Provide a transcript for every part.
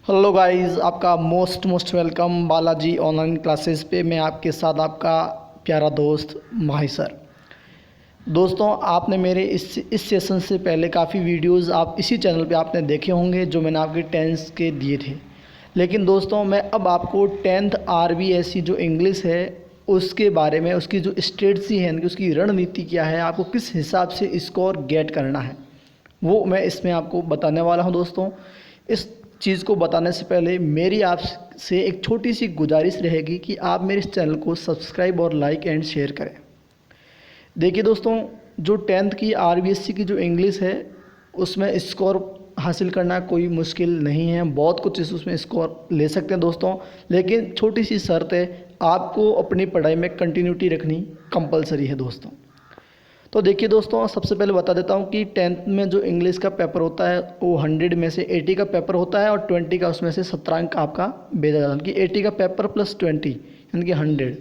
Hello guys, आपका most welcome Balaji online classes पे। मैं आपके साथ आपका प्यारा दोस्त माही सर। दोस्तों, आपने मेरे इस सेशन से पहले काफ़ी वीडियोस आप इसी चैनल पे आपने देखे होंगे जो मैंने आपके टेंथ के दिए थे। लेकिन दोस्तों, मैं अब आपको टेंथ आरबीएससी जो इंग्लिश है उसके बारे में, उसकी जो स्ट्रेटजी है, यानी कि उसकी रणनीति क्या है, आपको किस हिसाब से स्कोर गेट करना है, वो मैं इसमें आपको बताने वाला हूं। दोस्तों, इस चीज़ को बताने से पहले मेरी आपसे एक छोटी सी गुजारिश रहेगी कि आप मेरे इस चैनल को सब्सक्राइब और लाइक एंड शेयर करें। देखिए दोस्तों, जो टेंथ की आरबीएससी की जो इंग्लिश है उसमें स्कोर हासिल करना कोई मुश्किल नहीं है। बहुत कुछ उसमें स्कोर ले सकते हैं दोस्तों, लेकिन छोटी सी शर्त है, आपको अपनी पढ़ाई में कंटिन्यूटी रखनी कंपलसरी है दोस्तों। तो देखिए दोस्तों, सबसे पहले बता देता हूँ कि टेंथ में जो इंग्लिश का पेपर होता है वो 100 में से 80 का पेपर होता है और 20 का उसमें से 17 अंक आपका भेजा जाता है, कि 80 का पेपर प्लस 20 यानी कि 100।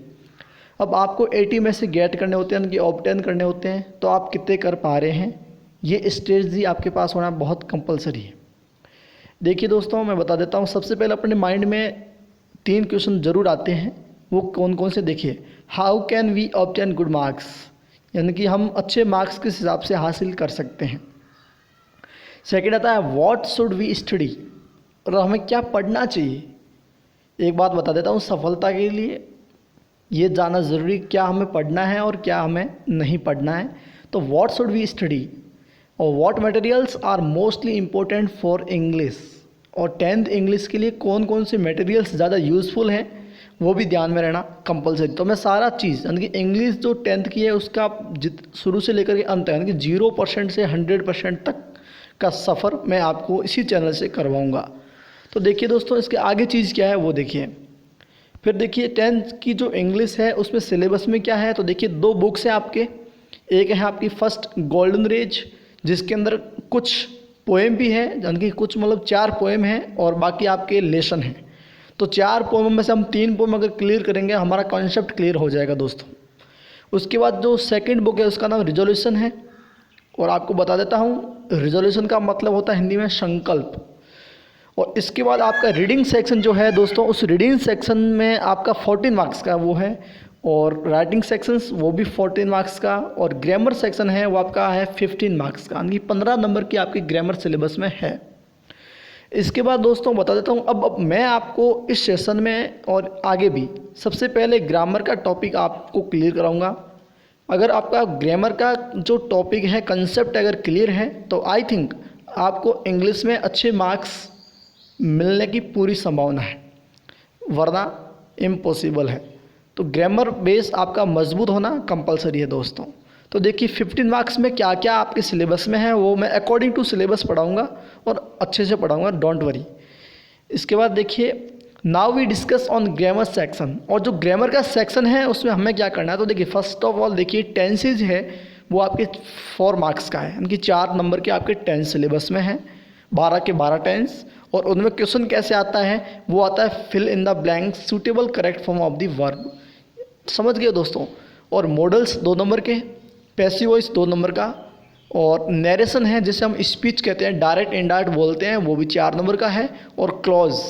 अब आपको 80 में से गेट करने होते हैं, यानी कि ऑब्टेन करने होते हैं। तो आप कितने कर पा रहे हैं, ये स्ट्रेटजी आपके पास होना बहुत कंपलसरी है। देखिए दोस्तों, मैं बता देता हूँ। सबसे पहले अपने माइंड में 3 क्वेश्चन ज़रूर आते हैं। वो कौन कौन से देखिए। How can we obtain good marks, यानी कि हम अच्छे मार्क्स किस हिसाब से हासिल कर सकते हैं। सेकंड आता है व्हाट शुड वी स्टडी, और हमें क्या पढ़ना चाहिए। एक बात बता देता हूँ, सफलता के लिए ये जानना ज़रूरी क्या हमें पढ़ना है और क्या हमें नहीं पढ़ना है। तो व्हाट शुड वी स्टडी और what materials are mostly important for English, और टेंथ इंग्लिश के लिए कौन कौन से मटेरियल्स ज़्यादा यूज़फुल हैं वो भी ध्यान में रहना कंपलसरी। तो मैं सारा चीज़, यानी कि इंग्लिश जो टेंथ की है उसका शुरू से लेकर के अंत, यानी कि 0% से 100% तक का सफ़र मैं आपको इसी चैनल से करवाऊंगा। तो देखिए दोस्तों, इसके आगे चीज़ क्या है वो देखिए। फिर देखिए टेंथ की जो इंग्लिश है उसमें सिलेबस में क्या है। तो देखिए 2 बुक्स हैं आपके। एक है आपकी फर्स्ट गोल्डन रेज, जिसके अंदर कुछ पोएम भी है, यानी कि कुछ मतलब 4 पोएम हैं और बाकी आपके लेसन हैं। तो 4 पोएम में से हम 3 पोएम अगर क्लियर करेंगे हमारा कॉन्सेप्ट क्लियर हो जाएगा दोस्तों। उसके बाद जो सेकंड बुक है उसका नाम रिजोल्यूशन है, और आपको बता देता हूँ रिजोल्यूशन का मतलब होता है हिंदी में संकल्प। और इसके बाद आपका रीडिंग सेक्शन जो है दोस्तों, उस रीडिंग सेक्शन में आपका 14 मार्क्स का वो है, और राइटिंग सेक्शंस वो भी 14 मार्क्स का, और ग्रामर सेक्शन है वो आपका है 15 मार्क्स का, यानी 15 नंबर की आपकी ग्रामर सिलेबस में है। इसके बाद दोस्तों बता देता हूँ, अब मैं आपको इस सेशन में और आगे भी सबसे पहले ग्रामर का टॉपिक आपको क्लियर कराऊंगा। अगर आपका ग्रामर का जो टॉपिक है, कंसेप्ट अगर क्लियर है, तो आई थिंक आपको इंग्लिश में अच्छे मार्क्स मिलने की पूरी संभावना है, वरना इम्पॉसिबल है। तो ग्रामर बेस आपका मजबूत होना कंपलसरी है दोस्तों। तो देखिए 15 मार्क्स में क्या क्या आपके सिलेबस में है वो मैं अकॉर्डिंग टू सिलेबस पढ़ाऊंगा और अच्छे से पढ़ाऊंगा, डोंट वरी। इसके बाद देखिए now we discuss on grammar section, और जो ग्रामर का सेक्शन है उसमें हमें क्या करना है। तो देखिए फर्स्ट ऑफ ऑल देखिए टेंसेज है वो आपके 4 मार्क्स का है, यानी कि 4 नंबर के आपके टेंस सिलेबस में है, 12 के 12 टेंस। और उनमें क्वेश्चन कैसे आता है, वो आता है fill in the blank suitable correct form of the verb, समझ गए दोस्तों। और मॉडल्स 2 नंबर के, पैसिव वॉइस 2 नंबर का, और नरेशन है जिसे हम स्पीच कहते हैं, डायरेक्ट इनडायरेक्ट बोलते हैं, वो भी 4 नंबर का है। और क्लॉज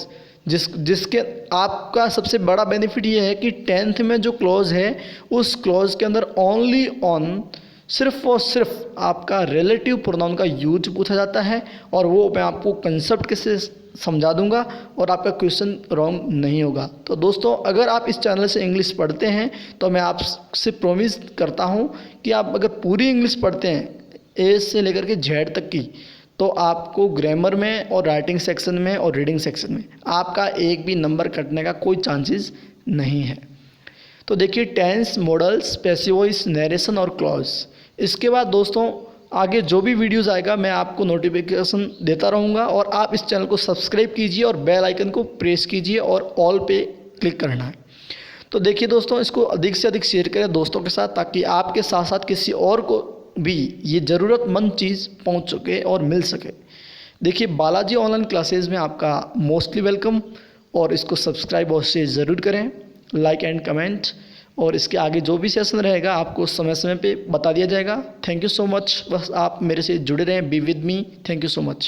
जिसके आपका सबसे बड़ा बेनिफिट ये है कि टेंथ में जो क्लॉज है उस क्लॉज के अंदर ओनली ऑन सिर्फ और सिर्फ आपका रिलेटिव प्रोनाउन का यूज पूछा जाता है, और वो मैं आपको कंसेप्ट कैसे समझा दूंगा और आपका क्वेश्चन रॉन्ग नहीं होगा। तो दोस्तों, अगर आप इस चैनल से इंग्लिश पढ़ते हैं तो मैं आपसे प्रॉमिस करता हूं कि आप अगर पूरी इंग्लिश पढ़ते हैं ए से लेकर के जेड तक की, तो आपको ग्रामर में और राइटिंग सेक्शन में और रीडिंग सेक्शन में आपका एक भी नंबर कटने का कोई चांसेस नहीं है। तो देखिए tense, modals, passive voice, narration और क्लॉज। इसके बाद दोस्तों आगे जो भी वीडियोस आएगा मैं आपको नोटिफिकेशन देता रहूँगा, और आप इस चैनल को सब्सक्राइब कीजिए और बेल आइकन को प्रेस कीजिए और ऑल पे क्लिक करना है। तो देखिए दोस्तों, इसको अधिक से अधिक शेयर करें दोस्तों के साथ, ताकि आपके साथ साथ किसी और को भी ये ज़रूरतमंद चीज़ पहुंच सके और मिल सके। देखिए बालाजी ऑनलाइन क्लासेस में आपका मोस्टली वेलकम, और इसको सब्सक्राइब और शेयर ज़रूर करें, लाइक एंड कमेंट, और इसके आगे जो भी सेशन रहेगा आपको समय समय पे बता दिया जाएगा। थैंक यू सो मच, बस आप मेरे से जुड़े रहें, be with me. Thank you so much.